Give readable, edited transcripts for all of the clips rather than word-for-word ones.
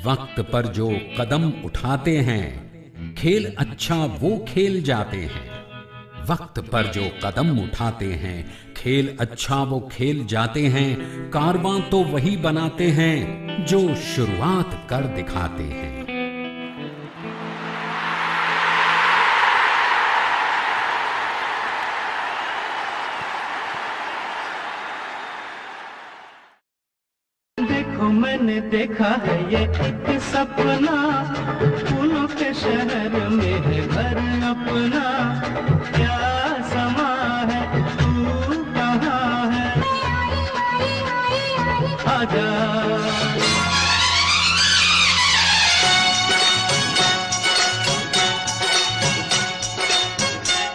वक्त पर जो कदम उठाते हैं, खेल अच्छा वो खेल जाते हैं। वक्त पर जो कदम उठाते हैं, खेल अच्छा वो खेल जाते हैं। कारवां तो वही बनाते हैं जो शुरुआत कर दिखाते हैं। मैंने देखा है ये एक सपना, फूलों के शहर में है घर अपना। क्या समा है, तू कहाँ है, आजा।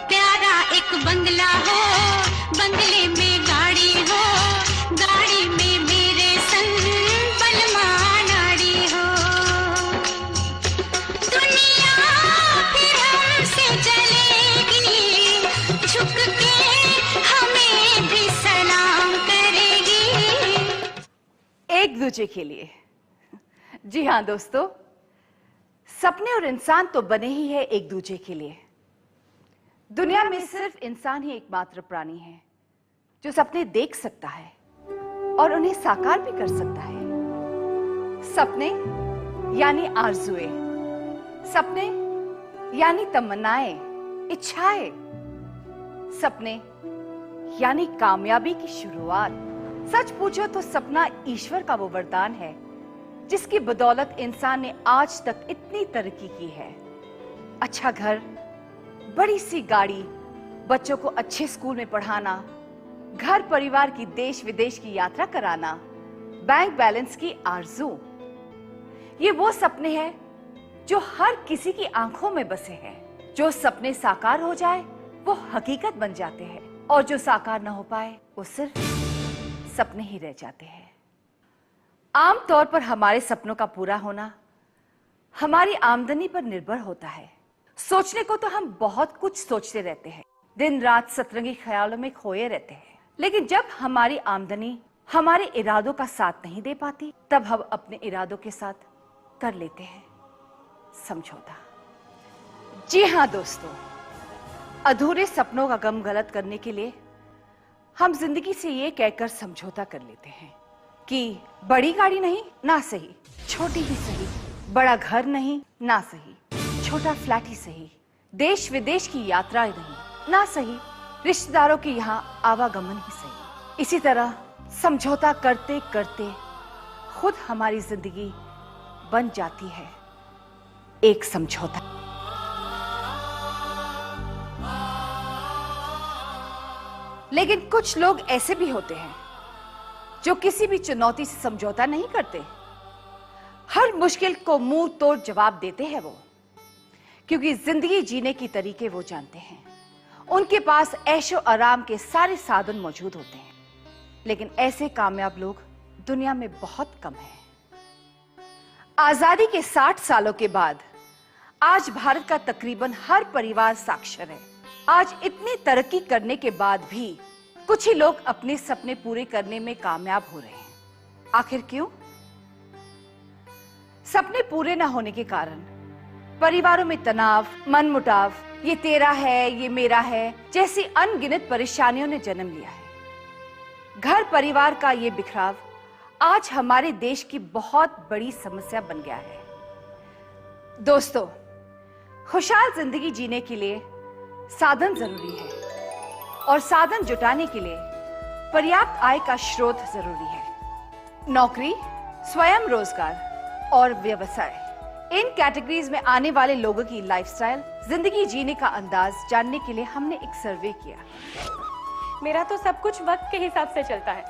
प्यारा एक बंगला हो, बंगले में गाड़ी हो, गाड़ी में मेरे संग बलमा नाड़ी हो। दुनिया फिर हमसे चलेगी, झुक के हमें भी सलाम करेगी। एक दूजे के लिए। जी हाँ दोस्तों, सपने और इंसान तो बने ही है एक दूजे के लिए। दुनिया में सिर्फ इंसान ही एकमात्र प्राणी है जो सपने देख सकता है और उन्हें साकार भी कर सकता है। सपने यानी आरज़ुएं, सपने यानी तमन्नाएं, इच्छाएं। सपने यानी कामयाबी की शुरुआत। सच पूछो तो सपना ईश्वर का वो वरदान है जिसकी बदौलत इंसान ने आज तक इतनी तरक्की की है। अच्छा घर, बड़ी सी गाड़ी, बच्चों को अच्छे स्कूल में पढ़ाना, घर परिवार की देश विदेश की यात्रा कराना, बैंक बैलेंस की आरज़ू, ये वो सपने हैं जो हर किसी की आंखों में बसे हैं। जो सपने साकार हो जाए वो हकीकत बन जाते हैं और जो साकार ना हो पाए वो सिर्फ सपने ही रह जाते हैं। आमतौर पर हमारे सपनों का पूरा होना हमारी आमदनी पर निर्भर होता है। सोचने को तो हम बहुत कुछ सोचते रहते हैं, दिन रात सतरंगी ख्यालों में खोए रहते हैं, लेकिन जब हमारी आमदनी हमारे इरादों का साथ नहीं दे पाती, तब हम अपने इरादों के साथ कर लेते हैं समझौता। जी हाँ दोस्तों, अधूरे सपनों का गम गलत करने के लिए हम जिंदगी से ये कहकर समझौता कर लेते हैं कि बड़ी गाड़ी नहीं ना सही, छोटी ही सही, बड़ा घर नहीं ना सही, छोटा फ्लैट ही सही, देश विदेश की यात्राएं नहीं ना सही, रिश्तेदारों के यहाँ आवागमन ही सही। इसी तरह समझौता करते करते खुद हमारी जिंदगी बन जाती है एक समझौता। लेकिन कुछ लोग ऐसे भी होते हैं जो किसी भी चुनौती से समझौता नहीं करते। हर मुश्किल को मुंह तोड़ जवाब देते हैं वो, क्योंकि जिंदगी जीने की तरीके वो जानते हैं। उनके पास ऐशो आराम के सारे साधन मौजूद होते हैं, लेकिन ऐसे कामयाब लोग दुनिया में बहुत कम हैं। आजादी के 60 सालों के बाद आज भारत का तकरीबन हर परिवार साक्षर है। आज इतनी तरक्की करने के बाद भी कुछ ही लोग अपने सपने पूरे करने में कामयाब हो रहे हैं। आखिर क्यों? सपने पूरे न होने के कारण परिवारों में तनाव, मनमुटाव, ये तेरा है, ये मेरा है जैसी अनगिनत परेशानियों ने जन्म लिया है। घर परिवार का ये बिखराव आज हमारे देश की बहुत बड़ी समस्या बन गया है। दोस्तों, खुशहाल जिंदगी जीने के लिए साधन जरूरी है और साधन जुटाने के लिए पर्याप्त आय का स्रोत जरूरी है। नौकरी, स्वयं रोजगार और व्यवसाय, इन कैटेगरीज में आने वाले लोगों की लाइफस्टाइल, जिंदगी जीने का अंदाज जानने के लिए हमने एक सर्वे किया। मेरा तो सब कुछ वक्त के हिसाब से चलता है।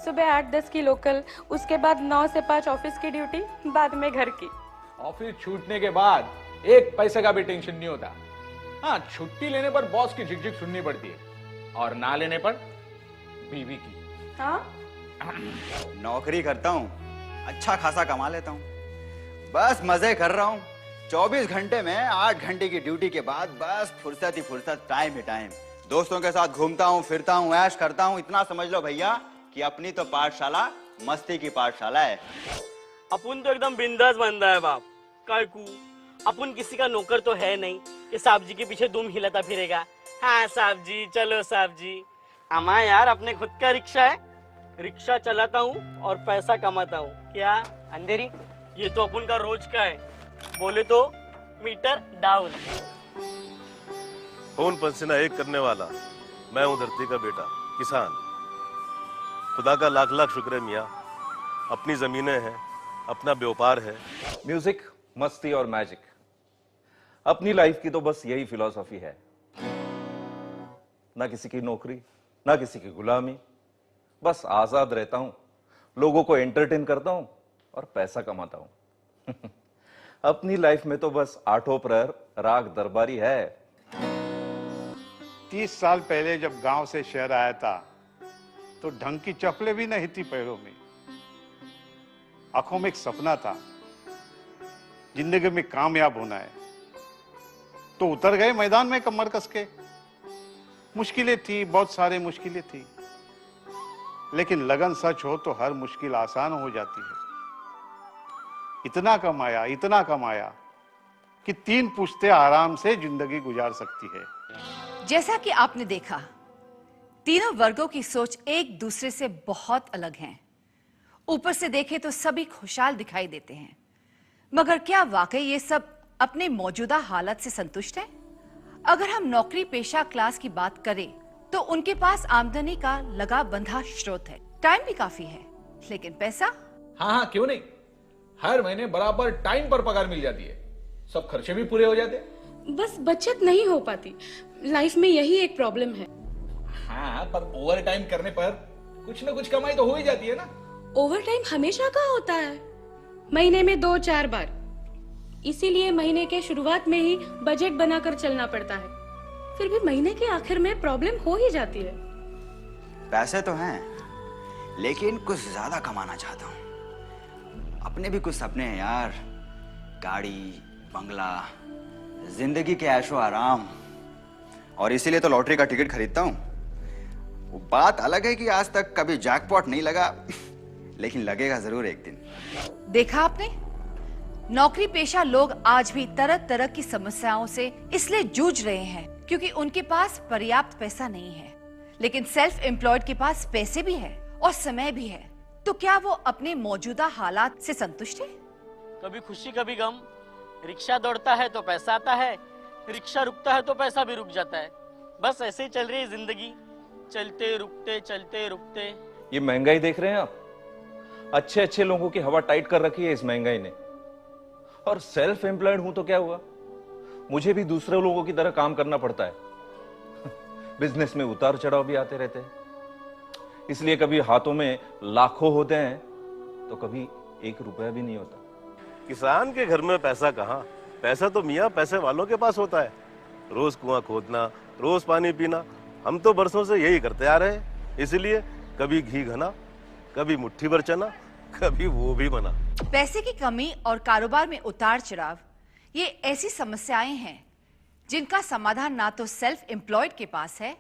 सुबह 8-10 की लोकल, उसके बाद 9 से 5 ऑफिस की ड्यूटी, बाद में घर की। ऑफिस छूटने के बाद एक पैसे का भी टेंशन नहीं होता। हाँ, छुट्टी लेने पर बॉस की झिकझिक सुननी पड़ती है और ना लेने पर बीवी की। हाँ? नौकरी करता हूँ, अच्छा खासा कमा लेता हूँ, बस मजे कर रहा हूँ। 24 घंटे में 8 घंटे की ड्यूटी के बाद बस फुर्सत ही फुर्सत, टाइम ही टाइम। दोस्तों के साथ घूमता हूँ, फिरता हूँ, ऐश करता हूँ। इतना समझ लो भैया कि अपनी तो पाठशाला मस्ती की पाठशाला है। अपन तो एकदम बिंदास बंदा है बाप। काकू अपन किसी का नौकर तो है नहीं कि साहब जी के पीछे दुम हिलाता फिरेगा। हाँ साहब जी, चलो साहब जी। अमा यार अपने खुद का रिक्शा है, रिक्शा चलाता हूँ और पैसा कमाता हूँ। क्या अंधेरी? ये तो अपन का रोज का है, बोले तो मीटर डाउन। खून पसीना एक करने वाला मैं हूँ धरती का बेटा किसान। खुदा का लाख लाख शुक्र है मियाँ, अपनी जमीनें हैं, अपना व्यापार है। म्यूजिक, मस्ती और मैजिक, अपनी लाइफ की तो बस यही फिलॉसफी है। ना किसी की नौकरी, ना किसी की गुलामी, बस आजाद रहता हूं, लोगों को एंटरटेन करता हूं और पैसा कमाता हूं। अपनी लाइफ में तो बस आठों प्रहर राग दरबारी है। 30 साल पहले जब गांव से शहर आया था तो ढंग की चप्पलें भी नहीं थी पैरों में। आंखों में एक सपना था, जिंदगी में कामयाब होना है। तो उतर गए मैदान में कमर कस के। मुश्किलें थी, बहुत सारी मुश्किलें थी, लेकिन लगन सच हो तो हर मुश्किल आसान हो जाती है। इतना कमाया कि 3 पुश्तें आराम से जिंदगी गुजार सकती है। जैसा कि आपने देखा, तीनों वर्गों की सोच एक दूसरे से बहुत अलग हैं। ऊपर से देखें तो सभी खुशहाल दिखाई देते हैं, मगर क्या वाकई ये सब अपने मौजूदा हालत से संतुष्ट हैं? अगर हम नौकरी पेशा क्लास की बात करें तो उनके पास आमदनी का लगा बंधा स्रोत है, टाइम भी काफी है, लेकिन पैसा? हाँ, क्यों नहीं, हर महीने बराबर टाइम पर पगार मिल जाती है, सब खर्चे भी पूरे हो जाते हैं। बस बचत नहीं हो पाती, लाइफ में यही एक प्रॉब्लम है। हाँ, पर ओवर टाइम करने पर कुछ ना कुछ कमाई तो हो ही जाती है ना। ओवर टाइम हमेशा का होता है, महीने में 2-4 बार। इसीलिए महीने के शुरुआत में ही बजट बनाकर चलना पड़ता है, फिर भी महीने के आखिर में प्रॉब्लम हो ही जाती है। पैसे तो हैं, लेकिन कुछ ज्यादा कमाना चाहता हूँ। अपने भी कुछ सपने हैं यार, गाड़ी, बंगला, जिंदगी के ऐशो आराम, और इसीलिए तो लॉटरी का टिकट खरीदता हूँ। वो बात अलग है कि आज तक कभी जैकपॉट नहीं लगा, लेकिन लगेगा जरूर एक दिन। देखा आपने, नौकरी पेशा लोग आज भी तरह तरह की समस्याओं से इसलिए जूझ रहे हैं क्योंकि उनके पास पर्याप्त पैसा नहीं है। लेकिन सेल्फ एम्प्लॉयड के पास पैसे भी है और समय भी है, तो क्या वो अपने मौजूदा हालात से संतुष्ट है? कभी खुशी कभी गम, रिक्शा दौड़ता है तो पैसा आता है, रिक्शा रुकता है तो पैसा भी रुक जाता है। बस ऐसे ही चल रही है जिंदगी, चलते रुकते। ये महंगाई देख रहे हैं आप, अच्छे अच्छे लोगों की हवा टाइट कर रखी है इस महंगाई ने। और सेल्फ एम्प्लॉयड हूं तो क्या हुआ, मुझे भी दूसरे लोगों की तरह काम करना पड़ता है। बिजनेस में उतार चढ़ाव भी आते रहते हैं, इसलिए कभी हाथों में लाखों होते हैं तो कभी 1 रुपया भी नहीं होता। किसान के घर में पैसा कहाँ, पैसा तो मियाँ पैसे वालों के पास होता है। रोज कुआं खोदना, रोज पानी पीना, हम तो बरसों से यही करते आ रहे हैं। इसलिए कभी घी घना, कभी मुट्ठी भर चना, कभी वो भी बना। पैसे की कमी और कारोबार में उतार चढ़ाव, ये ऐसी समस्याएं हैं जिनका समाधान ना तो सेल्फ एम्प्लॉयड के पास है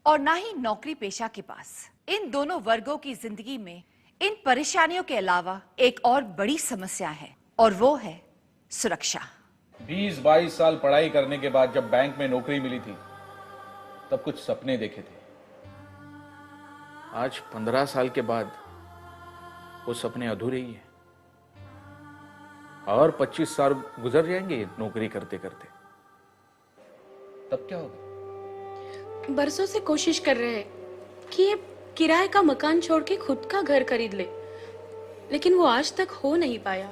और ना ही नौकरी पेशा के पास। इन दोनों वर्गों की जिंदगी में इन परेशानियों के अलावा एक और बड़ी समस्या है, और वो है सुरक्षा। 20-22 साल पढ़ाई करने के बाद जब बैंक में नौकरी मिली थी, तब कुछ सपने देखे थे। आज 15 साल के बाद वो सपने अधूरे ही हैं, और 25 साल गुजर जाएंगे नौकरी करते करते, तब क्या होगा? बरसों से कोशिश कर रहे हैं कि ये किराए का मकान छोड़ के खुद का घर खरीद ले, लेकिन वो आज तक हो नहीं पाया।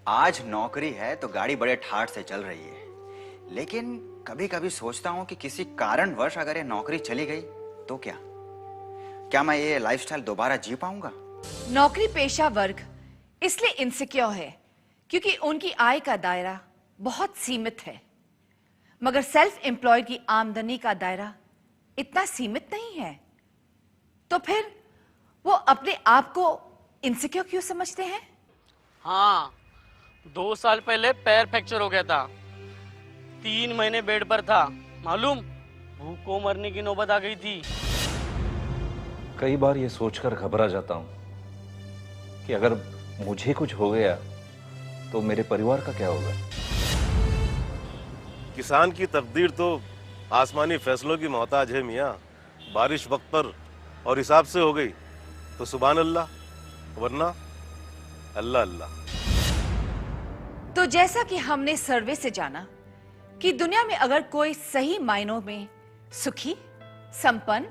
आज नौकरी है तो गाड़ी बड़े ठाठ से चल रही है, लेकिन कभी कभी सोचता हूं कि किसी कारणवश अगर ये नौकरी चली गई तो क्या मैं ये लाइफस्टाइल दोबारा जी पाऊंगा? नौकरी पेशा वर्ग इसलिए इनसिक्योर है क्योंकि उनकी आय का दायरा बहुत सीमित है, मगर सेल्फ एम्प्लॉयड की आमदनी का दायरा इतना सीमित नहीं है। तो फिर वो अपने आप को इनसिक्योर क्यों समझते हैं? हाँ, 2 साल पहले पैर फ्रैक्चर हो गया था, 3 महीने बेड पर था, मालूम, भूख को मरने की नौबत आ गई थी। कई बार ये सोचकर घबरा जाता हूं कि अगर मुझे कुछ हो गया तो मेरे परिवार का क्या होगा? किसान की तकदीर तो आसमानी फैसलों की मोहताज है मियाँ। बारिश वक्त पर और हिसाब से हो गई तो सुभान अल्लाह, वरना अल्लाह अल्लाह। तो जैसा कि हमने सर्वे से जाना कि दुनिया में अगर कोई सही मायनों में सुखी, संपन्न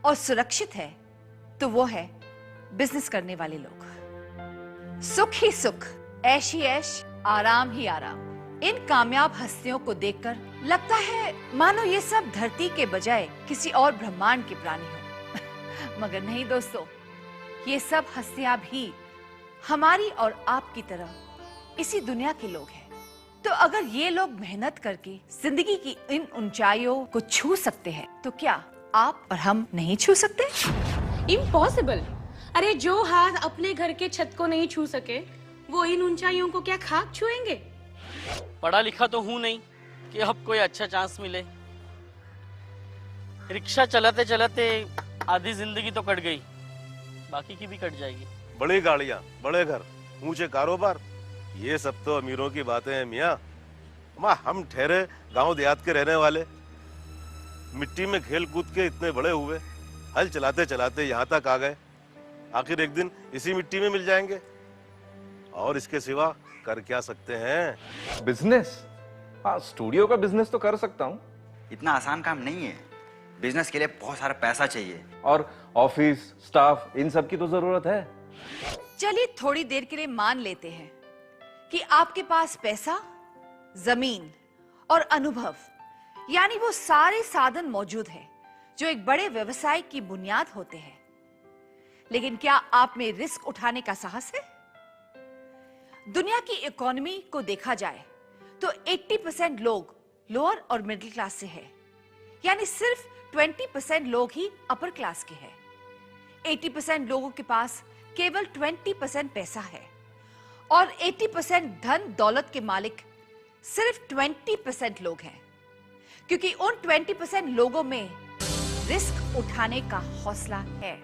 और सुरक्षित है तो वो है बिजनेस करने वाले लोग। सुख ही सुख, ऐश ही ऐश, आराम ही आराम। इन कामयाब हस्तियों को देखकर लगता है मानो ये सब धरती के बजाय किसी और ब्रह्मांड के प्राणी हो। मगर नहीं दोस्तों, ये सब हस्तियां भी हमारी और आपकी तरह इसी दुनिया के लोग हैं। तो अगर ये लोग मेहनत करके जिंदगी की इन ऊंचाइयों को छू सकते हैं तो क्या आप और हम नहीं छू सकते? इम्पॉसिबल। अरे जो हाथ अपने घर के छत को नहीं छू सके वो इन ऊंचाइयों को क्या खाक छुएंगे? पढ़ा लिखा तो हूं नहीं कि अब कोई अच्छा चांस मिले। रिक्शा चलाते चलाते आधी जिंदगी तो कट गई, बाकी की भी कट जाएगी। बड़ी गाड़ियां, बड़े घर, ऊंचे कारोबार, ये सब तो अमीरों की बातें हैं मियाँ। हम ठहरे गांव देहात के रहने वाले मिट्टी में खेल कूद के इतने बड़े हुए, हल चलाते चलाते यहाँ तक आ गए। आखिर एक दिन इसी मिट्टी में मिल जाएंगे और इसके सिवा कर क्या सकते हैं? बिजनेस? हाँ, स्टूडियो का बिजनेस तो कर सकता हूँ। इतना आसान काम नहीं है। बिजनेस के लिए बहुत सारा पैसा चाहिए और ऑफिस स्टाफ, इन सब की तो जरूरत है। चलिए थोड़ी देर के लिए मान लेते हैं कि आपके पास पैसा, जमीन और अनुभव, यानी वो सारे साधन मौजूद हैं जो एक बड़े व्यवसाय की बुनियाद होते हैं। लेकिन क्या आप में रिस्क उठाने का साहस है? दुनिया की इकोनॉमी को देखा जाए तो 80% लोग लोअर और मिडिल क्लास से है, यानी सिर्फ 20% लोग ही अपर क्लास के हैं। 80% लोगों के पास केवल 20% पैसा है और 80% धन दौलत के मालिक सिर्फ 20% लोग हैं, क्योंकि उन 20% लोगों में रिस्क उठाने का हौसला है।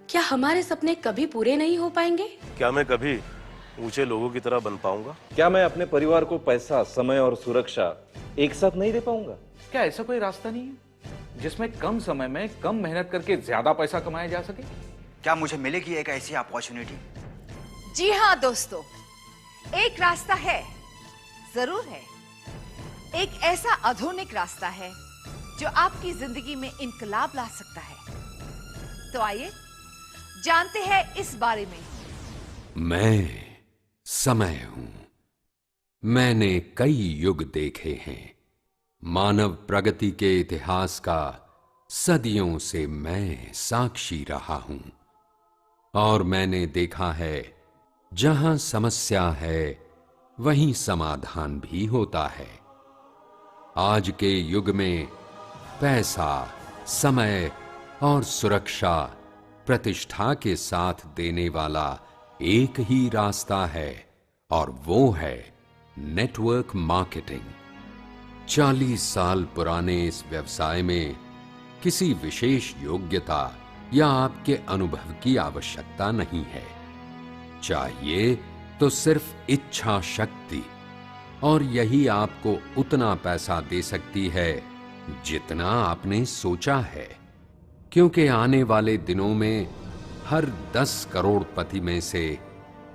क्या हमारे सपने कभी पूरे नहीं हो पाएंगे? क्या मैं कभी ऊंचे लोगों की तरह बन पाऊंगा? क्या मैं अपने परिवार को पैसा, समय और सुरक्षा एक साथ नहीं दे पाऊंगा? क्या ऐसा कोई रास्ता नहीं है जिसमें कम समय में कम मेहनत करके ज्यादा पैसा कमाया जा सके? क्या मुझे मिलेगी एक ऐसी अपॉर्चुनिटी? जी हाँ दोस्तों, एक रास्ता है, जरूर है। एक ऐसा आधुनिक रास्ता है जो आपकी जिंदगी में इनकलाब ला सकता है। तो आइए जानते हैं इस बारे में। मैं समय हूं। मैंने कई युग देखे हैं। मानव प्रगति के इतिहास का सदियों से मैं साक्षी रहा हूं और मैंने देखा है जहां समस्या है वहीं समाधान भी होता है। आज के युग में पैसा, समय और सुरक्षा प्रतिष्ठा के साथ देने वाला एक ही रास्ता है और वो है नेटवर्क मार्केटिंग। 40 साल पुराने इस व्यवसाय में किसी विशेष योग्यता या आपके अनुभव की आवश्यकता नहीं है। चाहिए तो सिर्फ इच्छा शक्ति, और यही आपको उतना पैसा दे सकती है जितना आपने सोचा है। क्योंकि आने वाले दिनों में हर 10 करोड़पति में से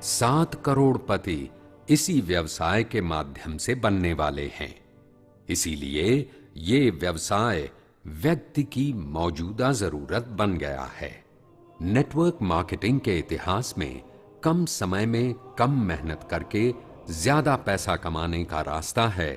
7 करोड़पति इसी व्यवसाय के माध्यम से बनने वाले हैं। इसीलिए ये व्यवसाय व्यक्ति की मौजूदा जरूरत बन गया है। नेटवर्क मार्केटिंग के इतिहास में कम समय में कम मेहनत करके ज्यादा पैसा कमाने का रास्ता है